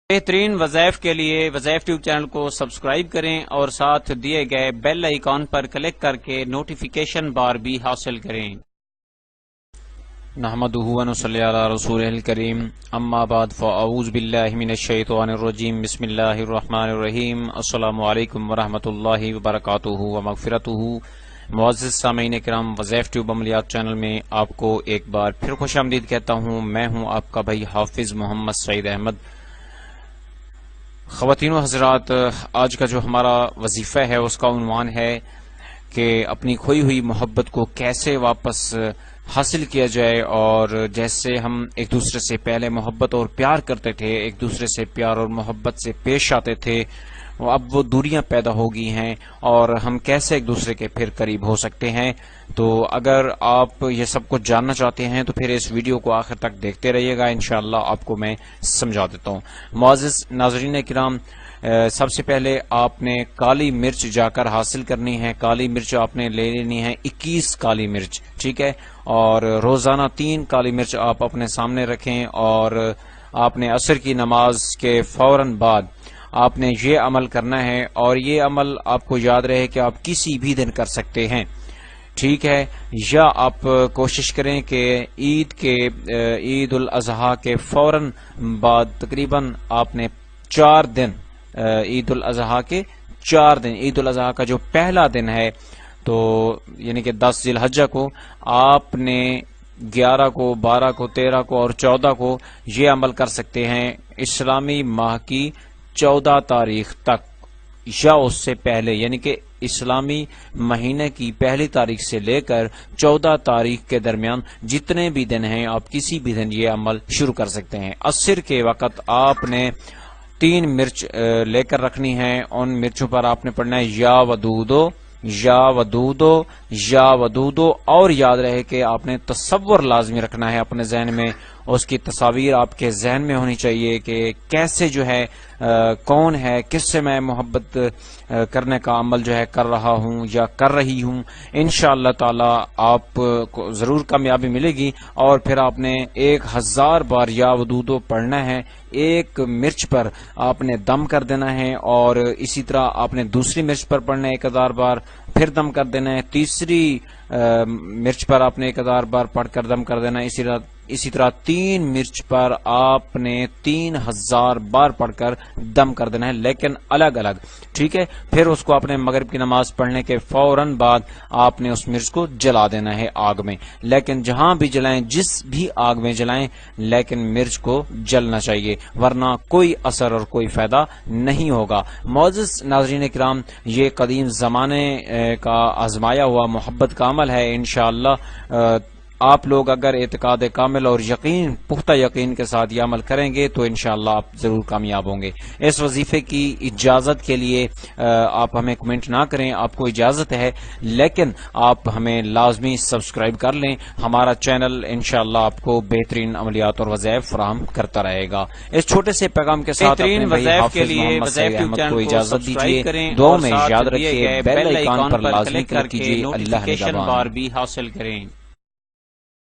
بہترین وظائف کے لیے وظائف ٹیوب چینل کو سبسکرائب کریں اور ساتھ دیے گئے بیل آئیکن پر کلک کر کے نوٹیفیکیشن بار بھی حاصل کریں۔ نحمدہ و نصلی علی رسولہ الکریم، اما بعد فاعوذ باللہ من الشیطان الرجیم، بسم اللہ الرحمن الرحیم۔ السلام علیکم ورحمۃ اللہ وبرکاتہ ومغفرتہ۔ معزز سامعین کرام، وظائف ٹیوب عملیات چینل میں آپ کو ایک بار پھر خوش آمدید کہتا ہوں۔ میں ہوں آپ کا بھائی حافظ محمد سعید احمد۔ خواتین و حضرات، آج کا جو ہمارا وظیفہ ہے اس کا عنوان ہے کہ اپنی کھوئی ہوئی محبت کو کیسے واپس حاصل کیا جائے، اور جیسے ہم ایک دوسرے سے پہلے محبت اور پیار کرتے تھے، ایک دوسرے سے پیار اور محبت سے پیش آتے تھے، اب وہ دوریاں پیدا ہو گئی ہیں اور ہم کیسے ایک دوسرے کے پھر قریب ہو سکتے ہیں۔ تو اگر آپ یہ سب کچھ جاننا چاہتے ہیں تو پھر اس ویڈیو کو آخر تک دیکھتے رہیے گا، انشاءاللہ آپ کو میں سمجھا دیتا ہوں۔ معزز ناظرین کرام، سب سے پہلے آپ نے کالی مرچ جا کر حاصل کرنی ہے۔ کالی مرچ آپ نے لے لینی ہے 21 کالی مرچ، ٹھیک ہے، اور روزانہ 3 کالی مرچ آپ اپنے سامنے رکھیں، اور آپ نے عصر کی نماز کے فوراً بعد آپ نے یہ عمل کرنا ہے، اور یہ عمل آپ کو یاد رہے کہ آپ کسی بھی دن کر سکتے ہیں، ٹھیک ہے، یا آپ کوشش کریں کہ عید الاضحیٰ کے فوراً بعد تقریباً آپ نے 4 دن، عید الاضحیٰ کے 4 دن، عید الاضحیٰ کا جو پہلا دن ہے تو یعنی کہ 10 ذی الحجہ کو، آپ نے 11 کو، 12 کو، 13 کو اور 14 کو یہ عمل کر سکتے ہیں، اسلامی ماہ کی 14 تاریخ تک یا اس سے پہلے، یعنی کہ اسلامی مہینے کی پہلی تاریخ سے لے کر 14 تاریخ کے درمیان جتنے بھی دن ہیں آپ کسی بھی دن یہ عمل شروع کر سکتے ہیں۔ عصر کے وقت آپ نے 3 مرچ لے کر رکھنی ہے، ان مرچوں پر آپ نے پڑھنا ہے یا ودودو، یا ودودو، یا ودودو، اور یاد رہے کہ آپ نے تصور لازمی رکھنا ہے اپنے ذہن میں، اس کی تصاویر آپ کے ذہن میں ہونی چاہیے کہ کیسے جو ہے کون ہے، کس سے میں محبت کرنے کا عمل جو ہے کر رہا ہوں یا کر رہی ہوں۔ انشاءاللہ تعالی آپ کو ضرور کامیابی ملے گی، اور پھر آپ نے 1000 بار یا ودودو پڑھنا ہے، 1 مرچ پر آپ نے دم کر دینا ہے، اور اسی طرح آپ نے دوسری مرچ پر پڑھنا ہے 1000 بار، پھر دم کر دینا ہے، تیسری مرچ پر آپ نے 1000 بار پڑھ کر دم کر دینا ہے، اسی طرح 3 مرچ پر آپ نے 3000 بار پڑھ کر دم کر دینا ہے، لیکن الگ الگ، ٹھیک ہے۔ پھر اس کو اپنے مغرب کی نماز پڑھنے کے فوراً بعد آپ نے اس مرچ کو جلا دینا ہے آگ میں، لیکن جہاں بھی جلائیں، جس بھی آگ میں جلائیں، لیکن مرچ کو جلنا چاہیے، ورنہ کوئی اثر اور کوئی فائدہ نہیں ہوگا۔ معزز ناظرین کرام، یہ قدیم زمانے کا آزمایا ہوا محبت کا عمل ہے، انشاءاللہ آپ لوگ اگر اعتقاد کامل اور یقین، پختہ یقین کے ساتھ یہ عمل کریں گے تو انشاءاللہ آپ ضرور کامیاب ہوں گے۔ اس وظیفے کی اجازت کے لیے آپ ہمیں کمنٹ نہ کریں، آپ کو اجازت ہے، لیکن آپ ہمیں لازمی سبسکرائب کر لیں، ہمارا چینل انشاءاللہ آپ کو بہترین عملیات اور وظائف فراہم کرتا رہے گا۔ اس چھوٹے سے پیغام کے ساتھ اپنے بھائی حافظ محمد سعید احمد کو اجازت دیجیے، دعا میں یاد رکھیے، بیل آئیکن پر لازمی کلک کیجیے۔ اللہ نگہبان۔ بھی حاصل کریں۔